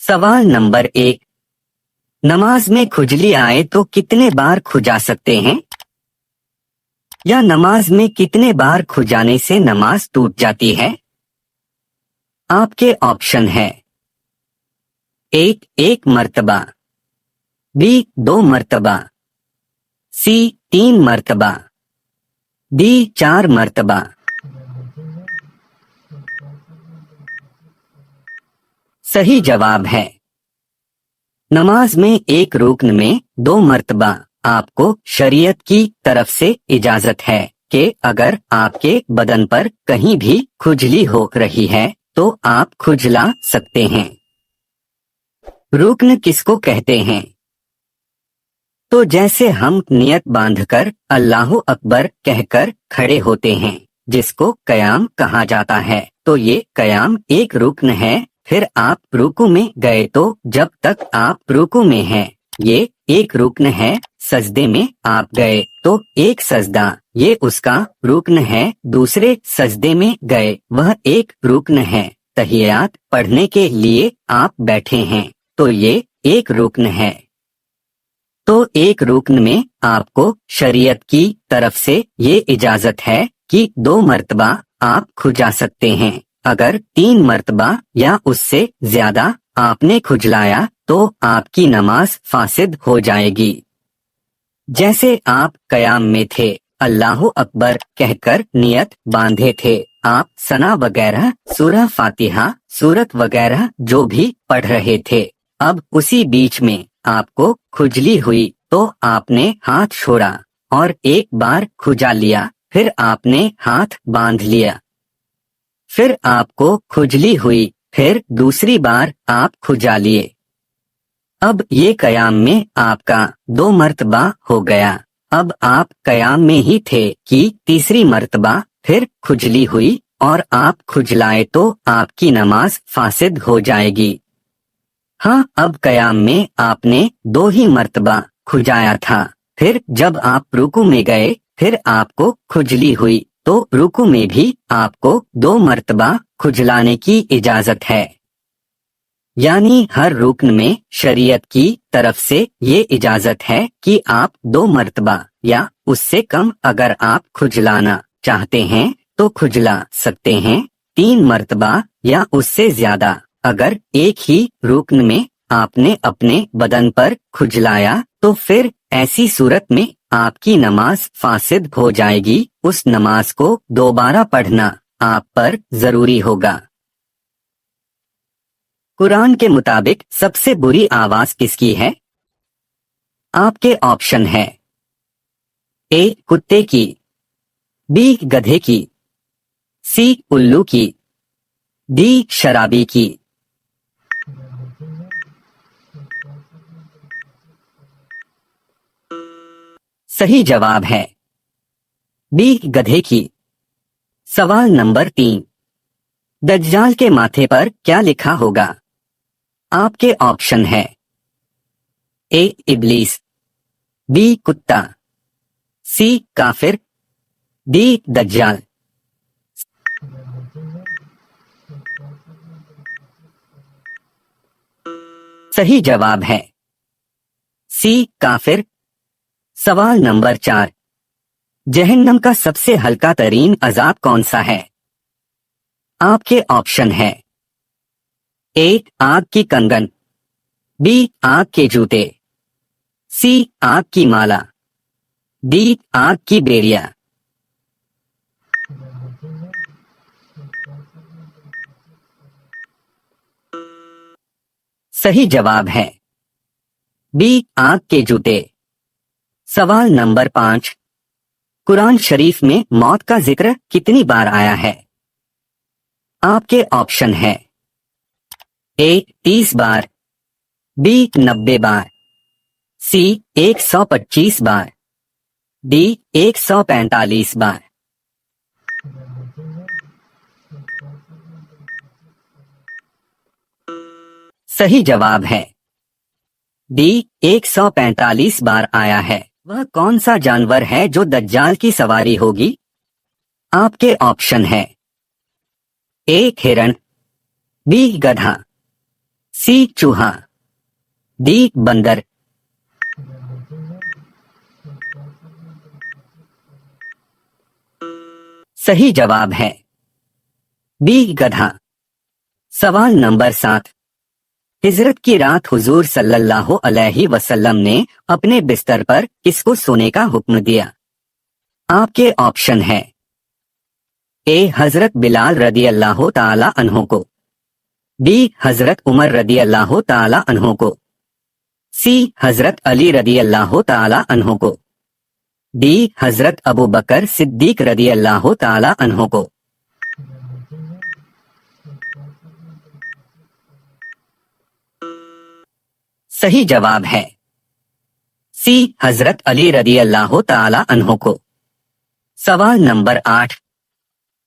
सवाल नंबर 1। नमाज में खुजली आए तो कितने बार खुजा सकते हैं? या नमाज में कितने बार खुजाने से नमाज टूट जाती है? आपके ऑप्शन है एक मर्तबा, बी 2 मर्तबा, सी 3 मर्तबा, डी 4 मर्तबा। सही जवाब है नमाज में एक रुकन में 2 मर्तबा। आपको शरीयत की तरफ से इजाजत है कि अगर आपके बदन पर कहीं भी खुजली हो रही है तो आप खुजला सकते हैं। रुकन किसको कहते हैं? तो जैसे हम नियत बांधकर अल्लाहु अकबर कहकर खड़े होते हैं, जिसको कयाम कहा जाता है, तो ये कयाम एक रुकन है। फिर आप रुकू में गए तो जब तक आप रुकू में हैं, ये एक रुकन है। सजदे में आप गए तो एक सजदा, ये उसका रुकन है। दूसरे सजदे में गए, वह एक रुकन है। तहियात पढ़ने के लिए आप बैठे हैं तो ये एक रुकन है। तो एक रुकन में आपको शरीयत की तरफ से ये इजाजत है कि 2 मर्तबा आप खुजा सकते हैं। अगर 3 मर्तबा या उससे ज्यादा आपने खुजलाया तो आपकी नमाज फासिद हो जाएगी। जैसे आप कयाम में थे, अल्लाहु अकबर कहकर नियत बांधे थे, आप सना वगैरह, सूरह फातिहा, सूरत वगैरह जो भी पढ़ रहे थे, अब उसी बीच में आपको खुजली हुई तो आपने हाथ छोड़ा और एक बार खुजा लिया, फिर आपने हाथ बांध लिया। फिर आपको खुजली हुई, फिर दूसरी बार आप खुजा लिए। अब ये कयाम में आपका 2 मर्तबा हो गया। अब आप कयाम में ही थे कि तीसरी मर्तबा फिर खुजली हुई और आप खुजलाए तो आपकी नमाज फासिद हो जाएगी। हाँ, अब कयाम में आपने 2 ही मर्तबा खुजाया था। फिर जब आप रुकू में गए, फिर आपको खुजली हुई तो रुकू में भी आपको 2 मर्तबा खुजलाने की इजाजत है। यानी हर रुकन में शरीयत की तरफ से ये इजाजत है कि आप 2 मर्तबा या उससे कम अगर आप खुजलाना चाहते हैं तो खुजला सकते हैं। 3 मर्तबा या उससे ज्यादा अगर एक ही रुकन में आपने अपने बदन पर खुजलाया तो फिर ऐसी सूरत में आपकी नमाज फासिद हो जाएगी। उस नमाज को दोबारा पढ़ना आप पर जरूरी होगा। कुरान के मुताबिक सबसे बुरी आवाज किसकी है? आपके ऑप्शन है ए कुत्ते की, बी गधे की, सी उल्लू की, डी शराबी की। सही जवाब है बी गधे की। सवाल नंबर 3। दज्जाल के माथे पर क्या लिखा होगा? आपके ऑप्शन है ए इब्लीस, बी कुत्ता, सी काफिर, डी दज्जाल। सही जवाब है सी काफिर। सवाल नंबर 4। जहन्नम का सबसे हल्का तरीन अजाब कौन सा है? आपके ऑप्शन है ए आग की कंगन, बी आग के जूते, सी आग की माला, डी आग की बेड़िया। सही जवाब है बी आग के जूते। सवाल नंबर 5। कुरान शरीफ में मौत का जिक्र कितनी बार आया है? आपके ऑप्शन है ए 30 बार, बी 90 बार, सी 125 बार, डी 145 बार। सही जवाब है डी 145 बार आया है। वह कौन सा जानवर है जो दज्जाल की सवारी होगी? आपके ऑप्शन है ए हिरण, बी गधा, सी चूहा, डी बंदर। सही जवाब है बी गधा। सवाल नंबर 7। हिजरत की रात हुजूर सल्लल्लाहु अलैहि वसल्लम ने अपने बिस्तर पर किसको सोने का हुक्म दिया? आपके ऑप्शन है ए हजरत बिलाल रदी अल्लाह ताला अन्हो को, बी हजरत उमर रदी अल्लाह ताला अन्हो को, सी हजरत अली रदी अल्लाह ताला अन्हो को, डी हजरत अबू बकर सिद्दीक रदी अल्लाह ताला अन्हो को। सही जवाब है सी हजरत अली रदी अल्लाह ताला अन्हो को। सवाल नंबर 8।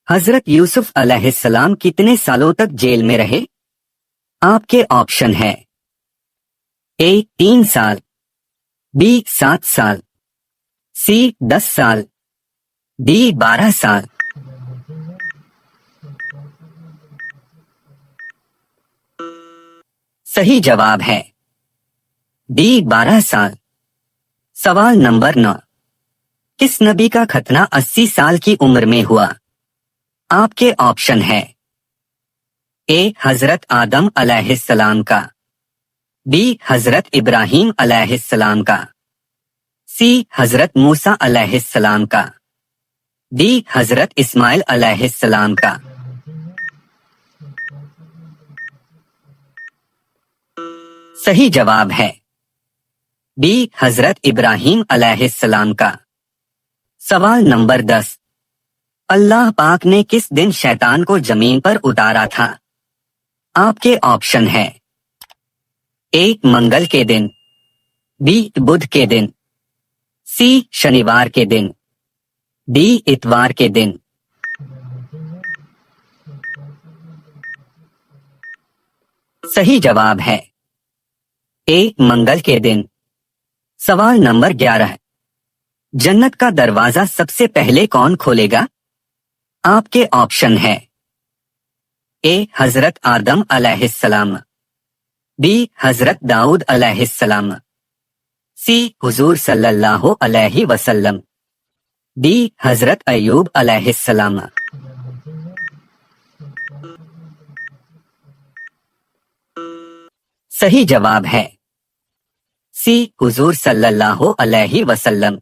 हजरत यूसुफ अलैहिस्सलाम कितने सालों तक जेल में रहे? आपके ऑप्शन है ए 3 साल, बी 7 साल, सी 10 साल, डी 12 साल। सही जवाब है डी 12 साल। सवाल नंबर 9। किस नबी का खतना 80 साल की उम्र में हुआ? आपके ऑप्शन है ए हजरत आदम अलैहिस्सलाम का, बी हजरत इब्राहीम अलैहिस्सलाम का, सी हजरत मूसा अलैहिस्सलाम का, डी हजरत इस्माइल अलैहिस्सलाम का। सही जवाब है बी हजरत इब्राहीम अलैहिस्सलाम का। सवाल नंबर 10। अल्लाह पाक ने किस दिन शैतान को जमीन पर उतारा था? आपके ऑप्शन है ए मंगल के दिन, बी बुध के दिन, सी शनिवार के दिन, डी इतवार के दिन। सही जवाब है ए मंगल के दिन। सवाल नंबर 11। जन्नत का दरवाजा सबसे पहले कौन खोलेगा? आपके ऑप्शन है ए हजरत आदम अलैहिस्सलाम, बी हजरत दाऊद अलैहिस्सलाम, सी हुजूर सल्लल्लाहु अलैहि वसल्लम, डी हजरत अय्यूब अलैहिस्सलाम। सही जवाब है सी हुजूर सल्लल्लाहु अलैहि वसल्लम।